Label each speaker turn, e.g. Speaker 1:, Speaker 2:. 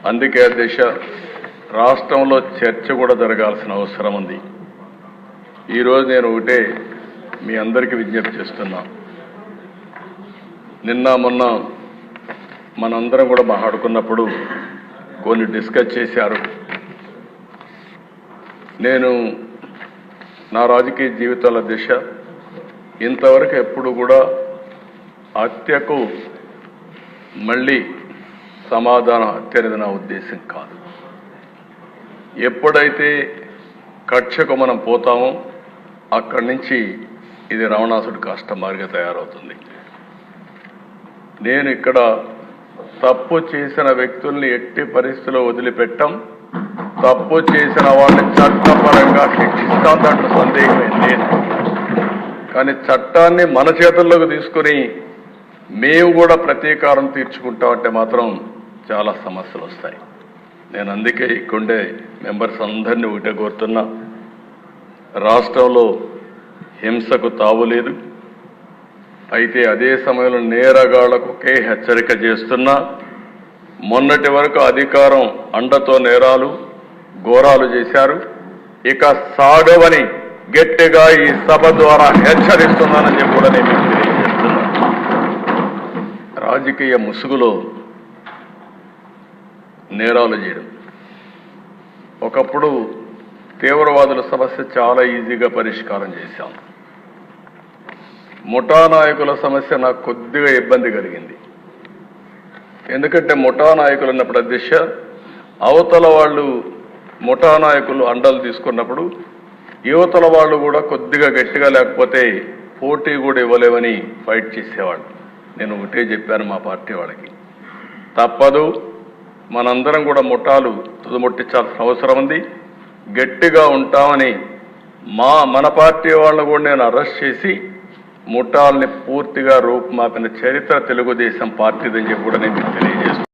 Speaker 1: అందుకే అధ్యక్ష రాష్ట్రంలో చర్చ కూడా జరగాల్సిన అవసరం ఉంది. ఈరోజు నేను ఒకటే మీ అందరికీ విజ్ఞప్తి చేస్తున్నా. నిన్న మొన్న మనందరం కూడా మాట్లాడుకున్నప్పుడు కొన్ని డిస్కస్ చేశారు. నేను నా రాజకీయ జీవితాల దిశ ఇంతవరకు ఎప్పుడు కూడా హత్యకు మళ్ళీ సమాధానం హత్య అనేది నా ఉద్దేశం కాదు. ఎప్పుడైతే కక్షకు మనం పోతామో అక్కడి నుంచి ఇది రావణాసుడి కష్టమారిగా తయారవుతుంది. నేను ఇక్కడ తప్పు చేసిన వ్యక్తుల్ని ఎట్టి పరిస్థితుల్లో వదిలిపెట్టాం. తప్పు చేసిన వాళ్ళని చట్టపరంగా శిక్షిస్తాం, దాంట్లో సందేహం లేదు. కానీ చట్టాన్ని మన చేతుల్లోకి తీసుకుని మేము కూడా ప్రతీకారం తీర్చుకుంటామంటే మాత్రం చాలా సమస్యలు వస్తాయి. నేను అందుకే ఇక్కడే మెంబర్స్ అందరినీ ఒకటే కోరుతున్నా, రాష్ట్రంలో హింసకు తావులేదు. అయితే అదే సమయంలో నేరగాళ్లకు ఒకే హెచ్చరిక చేస్తున్నా. మొన్నటి వరకు అధికారం అండతో నేరాలు ఘోరాలు చేశారు, ఇక సాగవని గట్టిగా ఈ సభ ద్వారా హెచ్చరిస్తున్నానని చెప్పి కూడా నేను తెలియజేస్తున్నా. రాజకీయ ముసుగులో నేరాలు చేయడం, ఒకప్పుడు తీవ్రవాదుల సమస్య చాలా ఈజీగా పరిష్కారం చేశాం. ముఠా నాయకుల సమస్య నాకు కొద్దిగా ఇబ్బంది కలిగింది. ఎందుకంటే ముఠా నాయకులు అన్నప్పుడు అధ్యక్ష అవతల వాళ్ళు ముఠా నాయకులు అండలు తీసుకున్నప్పుడు యువతల వాళ్ళు కూడా కొద్దిగా గట్టిగా లేకపోతే పోటీ కూడా ఇవ్వలేవని ఫైట్ చేసేవాళ్ళు. నేను ఒకటే చెప్పాను మా పార్టీ వాళ్ళకి, తప్పదు, మనందరం కూడా ముఠాలు తుదముట్టించాల్సిన అవసరం ఉంది, గట్టిగా ఉంటామని మన పార్టీ వాళ్ళని కూడా నేను అరెస్ట్ చేసి ముఠాలని పూర్తిగా రూపుమాపిన చరిత్ర తెలుగుదేశం పార్టీదని చెప్పి కూడా నేను తెలియజేస్తున్నాను.